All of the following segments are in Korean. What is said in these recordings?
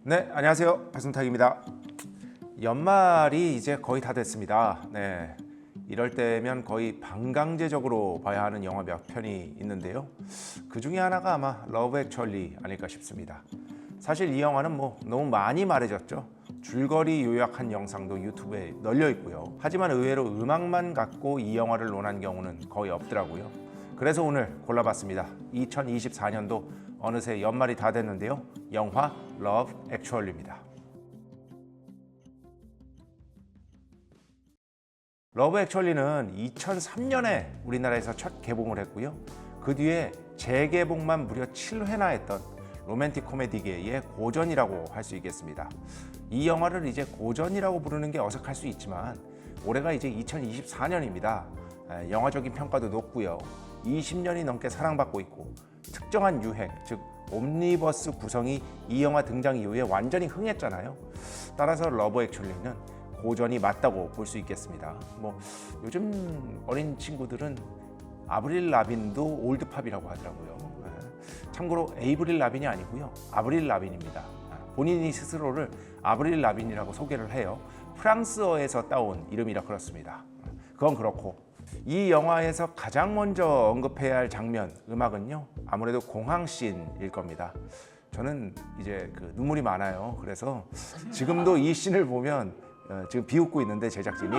네, 안녕하세요. 배순탁입니다. 연말이 이제 거의 다 됐습니다. 네, 이럴 때면 거의 반강제적으로 봐야 하는 영화 몇 편이 있는데요. 그 중에 하나가 아마 러브 액츄얼리 아닐까 싶습니다. 사실 이 영화는 너무 많이 말해졌죠. 줄거리 요약한 영상도 유튜브에 널려 있고요. 하지만 의외로 음악만 갖고 이 영화를 논한 경우는 거의 없더라고요. 그래서 오늘 골라봤습니다. 2024년도 어느새 연말이 다 됐는데요. 영화 러브 액츄얼리입니다. 러브 액츄얼리는 2003년에 우리나라에서 첫 개봉을 했고요. 그 뒤에 재개봉만 무려 7회나 했던 로맨틱 코미디계의 고전이라고 할 수 있겠습니다. 이 영화를 이제 고전이라고 부르는 게 어색할 수 있지만 올해가 이제 2024년입니다. 영화적인 평가도 높고요. 20년이 넘게 사랑받고 있고 특정한 유행, 즉 옴니버스 구성이 이 영화 등장 이후에 완전히 흥했잖아요. 따라서 러브 액츄얼리는 고전이 맞다고 볼 수 있겠습니다. 요즘 어린 친구들은 아브릴 라빈도 올드팝이라고 하더라고요. 참고로 에이브릴 라빈이 아니고요. 아브릴 라빈입니다. 본인이 스스로를 아브릴 라빈이라고 소개를 해요. 프랑스어에서 따온 이름이라 그렇습니다. 그건 그렇고 이 영화에서 가장 먼저 언급해야 할 장면, 음악은요. 아무래도 공항 씬일 겁니다. 저는 이제 눈물이 많아요. 그래서 지금도 이 씬을 보면 지금 비웃고 있는데 제작진이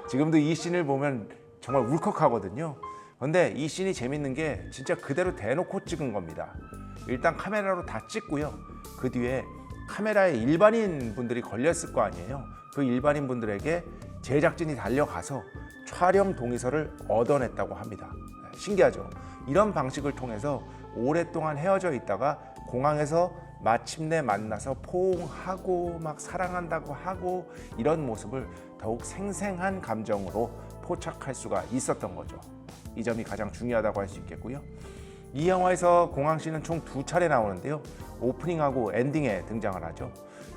지금도 이 씬을 보면 정말 울컥하거든요. 근데 이 씬이 재밌는 게 진짜 그대로 대놓고 찍은 겁니다. 일단 카메라로 다 찍고요. 그 뒤에 카메라에 일반인 분들이 걸렸을 거 아니에요. 그 일반인 분들에게 제작진이 달려가서 촬영 동의서를 얻어냈다고 합니다. 신기하죠? 이런 방식을 통해서 오랫동안 헤어져 있다가 공항에서 마침내 만나서 포옹하고 막 사랑한다고 하고 이런 모습을 더욱 생생한 감정으로 포착할 수가 있었던 거죠. 이 점이 가장 중요하다고 할 수 있겠고요. 이 영화에서 공항씬은 총 2차례 나오는데요. 오프닝하고 엔딩에 등장을 하죠.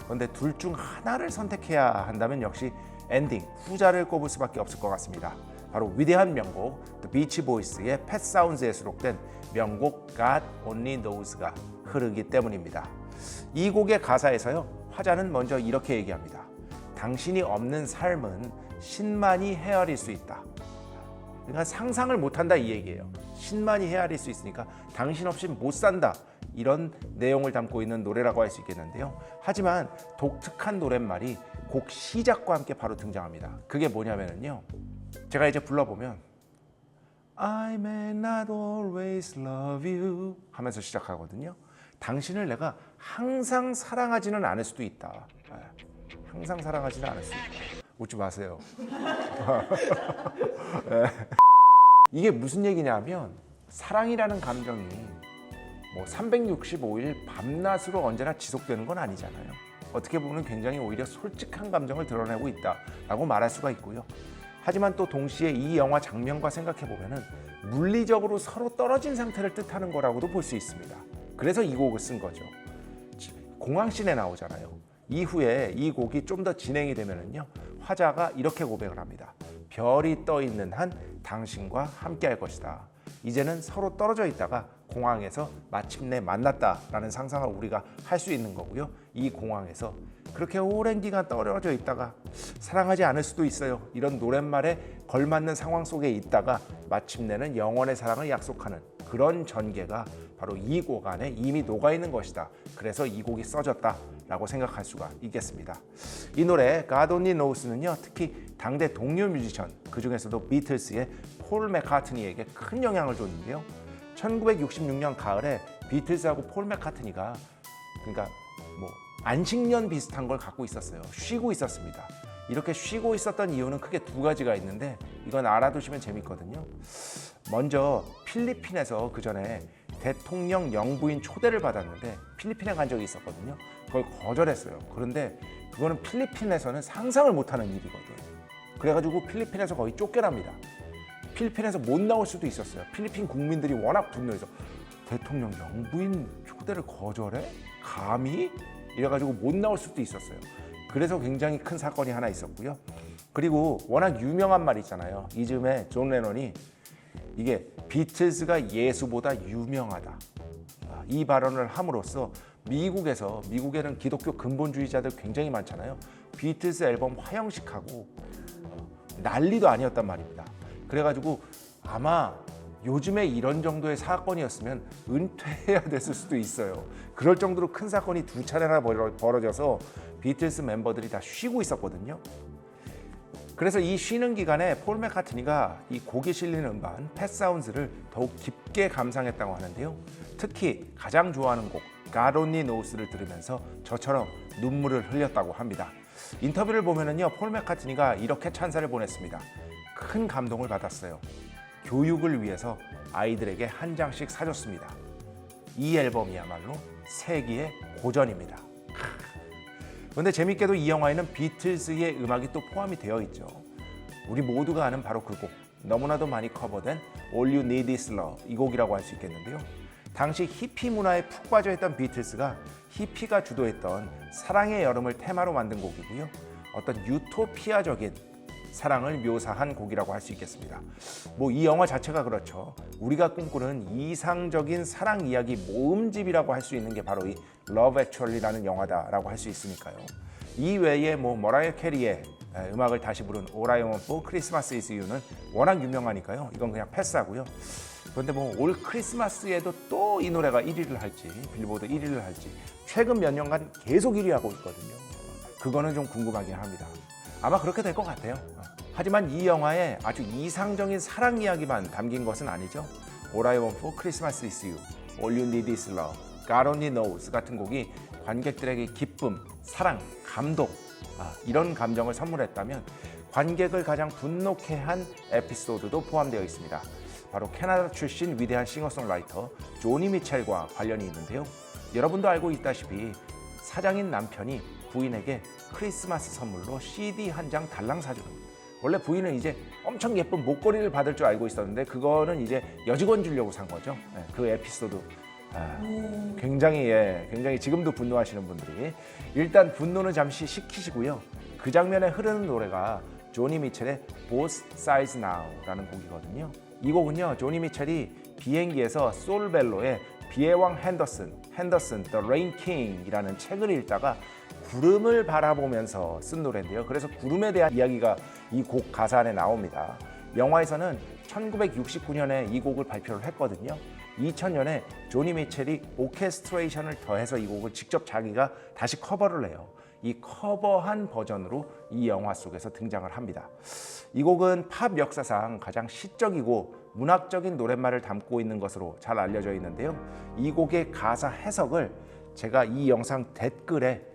그런데 둘 중 하나를 선택해야 한다면 역시 엔딩, 후자를 꼽을 수밖에 없을 것 같습니다. 바로 위대한 명곡 The Beach Boys의 Pet Sounds에 수록된 명곡 God Only Knows가 흐르기 때문입니다. 이 곡의 가사에서요. 화자는 먼저 이렇게 얘기합니다. 당신이 없는 삶은 신만이 헤아릴 수 있다. 그러니까 상상을 못한다 이 얘기예요. 신만이 헤아릴 수 있으니까 당신 없이 못 산다. 이런 내용을 담고 있는 노래라고 할 수 있겠는데요. 하지만 독특한 노랫말이 곡 시작과 함께 바로 등장합니다. 그게 뭐냐면요. 제가 이제 불러보면 I may not always love you 하면서 시작하거든요. 당신을 내가 항상 사랑하지는 않을 수도 있다. 항상 사랑하지는 않을 수도 있다. 웃지 마세요. 이게 무슨 얘기냐면 사랑이라는 감정이 365일 밤낮으로 언제나 지속되는 건 아니잖아요. 어떻게 보면 굉장히 오히려 솔직한 감정을 드러내고 있다라고 말할 수가 있고요. 하지만 또 동시에 이 영화 장면과 생각해보면 물리적으로 서로 떨어진 상태를 뜻하는 거라고도 볼 수 있습니다. 그래서 이 곡을 쓴 거죠. 공항씬에 나오잖아요. 이후에 이 곡이 좀 더 진행이 되면은요. 화자가 이렇게 고백을 합니다. 별이 떠 있는 한 당신과 함께 할 것이다. 이제는 서로 떨어져 있다가 공항에서 마침내 만났다라는 상상을 우리가 할 수 있는 거고요. 이 공항에서 그렇게 오랜 기간 떨어져 있다가 사랑하지 않을 수도 있어요. 이런 노랫말에 걸맞는 상황 속에 있다가 마침내는 영원의 사랑을 약속하는 그런 전개가 바로 이 곡 안에 이미 녹아있는 것이다. 그래서 이 곡이 써졌다라고 생각할 수가 있겠습니다. 이 노래 God Only Knows는요. 특히 당대 동료 뮤지션 그중에서도 비틀스의 폴 맥카트니에게 큰 영향을 줬는데요. 1966년 가을에 비틀스하고 폴 맥카트니가 그러니까 안식년 비슷한 걸 갖고 있었어요. 쉬고 있었습니다. 이렇게 쉬고 있었던 이유는 크게 두 가지가 있는데 이건 알아두시면 재밌거든요. 먼저 필리핀에서 그 전에 대통령 영부인 초대를 받았는데 필리핀에 간 적이 있었거든요. 그걸 거절했어요. 그런데 그거는 필리핀에서는 상상을 못하는 일이거든요. 그래가지고 필리핀에서 거의 쫓겨납니다. 필리핀에서 못 나올 수도 있었어요. 필리핀 국민들이 워낙 분노해서 대통령 영부인 초대를 거절해? 감히? 이래가지고 못 나올 수도 있었어요. 그래서 굉장히 큰 사건이 하나 있었고요. 그리고 워낙 유명한 말이 있잖아요. 이즈음에 존 레논이 이게 비틀즈가 예수보다 유명하다. 이 발언을 함으로써 미국에는 기독교 근본주의자들 굉장히 많잖아요. 비틀즈 앨범 화형식하고 난리도 아니었단 말입니다. 그래가지고 아마 요즘에 이런 정도의 사건이었으면 은퇴해야 됐을 수도 있어요. 그럴 정도로 큰 사건이 2차례나 벌어져서 비틀스 멤버들이 다 쉬고 있었거든요. 그래서 이 쉬는 기간에 폴 맥카트니가 이 곡이 실리는 음반 팻 사운즈를 더욱 깊게 감상했다고 하는데요. 특히 가장 좋아하는 곡 God Only Knows를 들으면서 저처럼 눈물을 흘렸다고 합니다. 인터뷰를 보면은요, 폴 맥카트니가 이렇게 찬사를 보냈습니다. 큰 감동을 받았어요. 교육을 위해서 아이들에게 한 장씩 사줬습니다. 이 앨범이야말로 세기의 고전입니다. 그런데 재밌게도 이 영화에는 비틀즈의 음악이 또 포함이 되어 있죠. 우리 모두가 아는 바로 그 곡, 너무나도 많이 커버된 All You Need Is Love, 이 곡이라고 할 수 있겠는데요. 당시 히피 문화에 푹 빠져있던 비틀즈가 히피가 주도했던 사랑의 여름을 테마로 만든 곡이고요. 어떤 유토피아적인 사랑을 묘사한 곡이라고 할 수 있겠습니다. 이 영화 자체가 그렇죠. 우리가 꿈꾸는 이상적인 사랑 이야기 모음집이라고 할 수 있는 게 바로 이 Love Actually라는 영화다라고 할 수 있으니까요. 이 외에 머라이어 캐리의 음악을 다시 부른 All I Want for Christmas Is You는 워낙 유명하니까요. 이건 그냥 패스하고요. 그런데 올 크리스마스에도 또 이 노래가 1위를 할지, 빌보드 1위를 할지 최근 몇 년간 계속 1위 하고 있거든요. 그거는 좀 궁금하긴 합니다. 아마 그렇게 될 것 같아요. 하지만 이 영화에 아주 이상적인 사랑 이야기만 담긴 것은 아니죠. All I Want for Christmas Is You, All You Need Is Love, God Only Knows 같은 곡이 관객들에게 기쁨, 사랑, 감동 이런 감정을 선물했다면 관객을 가장 분노케 한 에피소드도 포함되어 있습니다. 바로 캐나다 출신 위대한 싱어송라이터 조니 미첼과 관련이 있는데요. 여러분도 알고 있다시피 사장인 남편이 부인에게 크리스마스 선물로 CD 한 장 달랑 사주는, 원래 부인은 이제 엄청 예쁜 목걸이를 받을 줄 알고 있었는데 그거는 이제 여직원 주려고 산 거죠. 그 에피소드 굉장히 지금도 분노하시는 분들이, 일단 분노는 잠시 식히시고요. 그 장면에 흐르는 노래가 조니 미첼의 Both Sides Now라는 곡이거든요. 이 곡은요, 조니 미첼이 비행기에서 솔벨로의 비의 왕 핸더슨 The Rain King이라는 책을 읽다가 구름을 바라보면서 쓴 노래인데요. 그래서 구름에 대한 이야기가 이 곡 가사 안에 나옵니다. 영화에서는 1969년에 이 곡을 발표를 했거든요. 2000년에 조니 미첼이 오케스트레이션을 더해서 이 곡을 직접 자기가 다시 커버를 해요. 이 커버한 버전으로 이 영화 속에서 등장을 합니다. 이 곡은 팝 역사상 가장 시적이고 문학적인 노랫말을 담고 있는 것으로 잘 알려져 있는데요. 이 곡의 가사 해석을 제가 이 영상 댓글에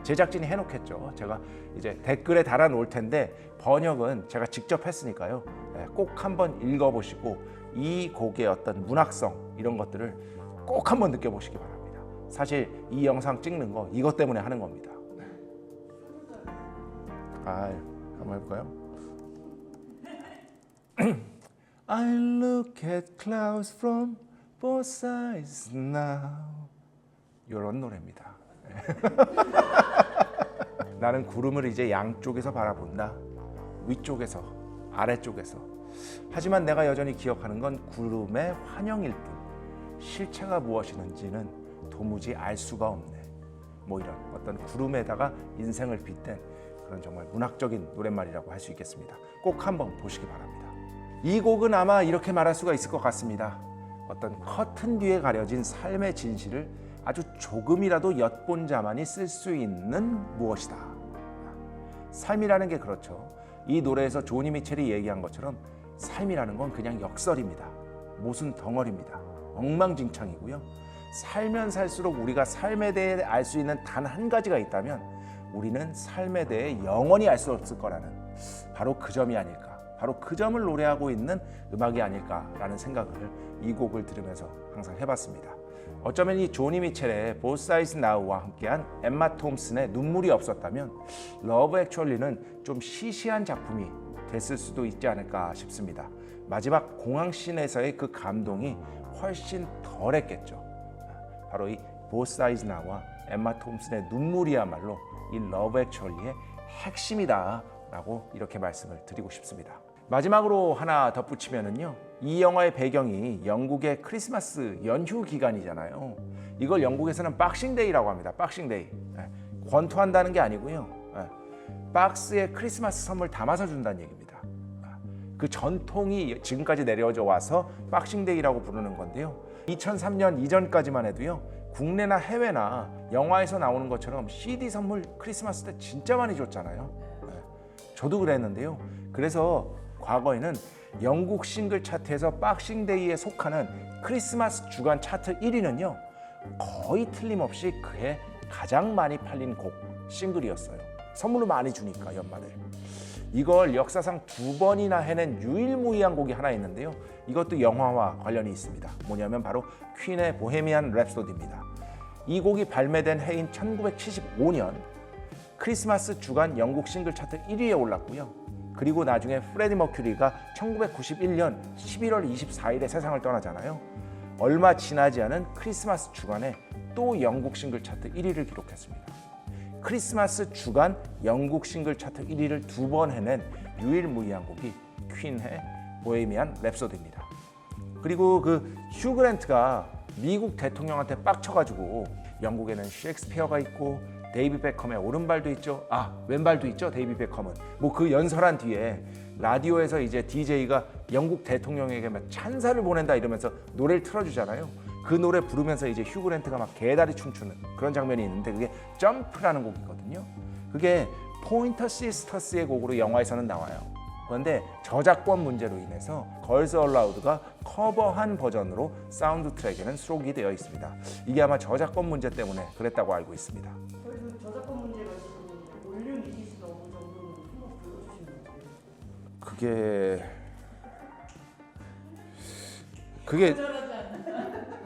제작진이 해놓겠죠. 제가 이제 댓글에 달아놓을 텐데 번역은 제가 직접 했으니까요. 꼭 한번 읽어보시고 이 곡의 어떤 문학성 이런 것들을 꼭 한번 느껴보시기 바랍니다. 사실 이 영상 찍는 거 이것 때문에 하는 겁니다. 한번 해볼까요? I look at clouds from both sides now. 이런 노래입니다. 나는 구름을 이제 양쪽에서 바라본다. 위쪽에서, 아래쪽에서. 하지만 내가 여전히 기억하는 건 구름의 환영일 뿐. 실체가 무엇이는지는 도무지 알 수가 없네. 이런 어떤 구름에다가 인생을 빗댄 그런 정말 문학적인 노랫말이라고 할 수 있겠습니다. 꼭 한번 보시기 바랍니다. 이 곡은 아마 이렇게 말할 수가 있을 것 같습니다. 어떤 커튼 뒤에 가려진 삶의 진실을 아주 조금이라도 엿본 자만이 쓸 수 있는 무엇이다. 삶이라는 게 그렇죠. 이 노래에서 조니 미첼이 얘기한 것처럼 삶이라는 건 그냥 역설입니다. 모순 덩어리입니다. 엉망진창이고요. 살면 살수록 우리가 삶에 대해 알 수 있는 단 한 가지가 있다면 우리는 삶에 대해 영원히 알 수 없을 거라는, 바로 그 점이 아닐까, 바로 그 점을 노래하고 있는 음악이 아닐까라는 생각을 이 곡을 들으면서 항상 해봤습니다. 어쩌면 이 조니 미첼의 Both Sides Now와 함께한 엠마 톰슨의 눈물이 없었다면 러브 액츄얼리는 좀 시시한 작품이 됐을 수도 있지 않을까 싶습니다. 마지막 공항 씬에서의 그 감동이 훨씬 덜했겠죠. 바로 이 Both Sides Now와 엠마 톰슨의 눈물이야말로 이 러브 액츄얼리의 핵심이다 라고 이렇게 말씀을 드리고 싶습니다. 마지막으로 하나 덧붙이면은요, 이 영화의 배경이 영국의 크리스마스 연휴 기간이잖아요. 이걸 영국에서는 박싱데이라고 합니다. 박싱데이. 권투한다는 게 아니고요. 박스에 크리스마스 선물 담아서 준다는 얘기입니다. 그 전통이 지금까지 내려져 와서 박싱데이라고 부르는 건데요. 2003년 이전까지만 해도요. 국내나 해외나 영화에서 나오는 것처럼 CD 선물 크리스마스 때 진짜 많이 줬잖아요. 저도 그랬는데요. 그래서 과거에는 영국 싱글 차트에서 박싱데이에 속하는 크리스마스 주간 차트 1위는요. 거의 틀림없이 그해 가장 많이 팔린 곡 싱글이었어요. 선물로 많이 주니까 연말에. 이걸 역사상 2번이나 해낸 유일무이한 곡이 하나 있는데요. 이것도 영화와 관련이 있습니다. 뭐냐면 바로 퀸의 보헤미안 랩소디입니다. 이 곡이 발매된 해인 1975년 크리스마스 주간 영국 싱글 차트 1위에 올랐고요. 그리고 나중에 프레디 머큐리가 1991년 11월 24일에 세상을 떠나잖아요. 얼마 지나지 않은 크리스마스 주간에 또 영국 싱글 차트 1위를 기록했습니다. 크리스마스 주간 영국 싱글 차트 1위를 2번 해낸 유일무이한 곡이 퀸의 보헤미안 랩소디입니다. 그리고 그 휴 그랜트가 미국 대통령한테 빡쳐가지고 영국에는 셰익스피어가 있고 데이비 베컴의 오른발도 있죠. 왼발도 있죠. 데이비 베컴은 뭐 그 연설한 뒤에 라디오에서 이제 DJ가 영국 대통령에게 막 찬사를 보낸다 이러면서 노래를 틀어주잖아요. 그 노래 부르면서 이제 휴 그랜트가 막 개다리 춤추는 그런 장면이 있는데 그게 점프라는 곡이거든요. 그게 포인터 시스터스의 곡으로 영화에서는 나와요. 그런데 저작권 문제로 인해서 걸스 얼라우드가 커버한 버전으로 사운드 트랙에는 수록이 되어 있습니다. 이게 아마 저작권 문제 때문에 그랬다고 알고 있습니다. 저희도 저작권 문제가 있어서 볼륨 리디스가 어느 정도는 한번 불러주시면 돼요. 그게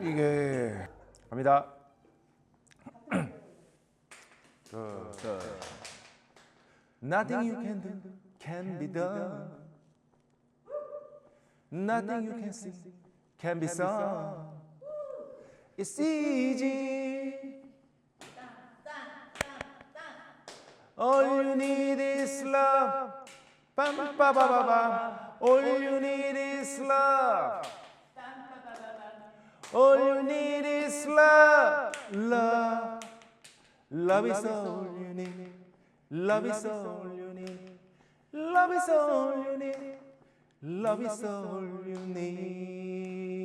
이게 갑니다. Nothing you can do can be done. Nothing you can see can be sung. It's easy. All you need is love. Bam ba ba ba ba. All you need is love. All you need is love, love. Love is all you need. Love is all you need. Love is all you need. Love is all you need.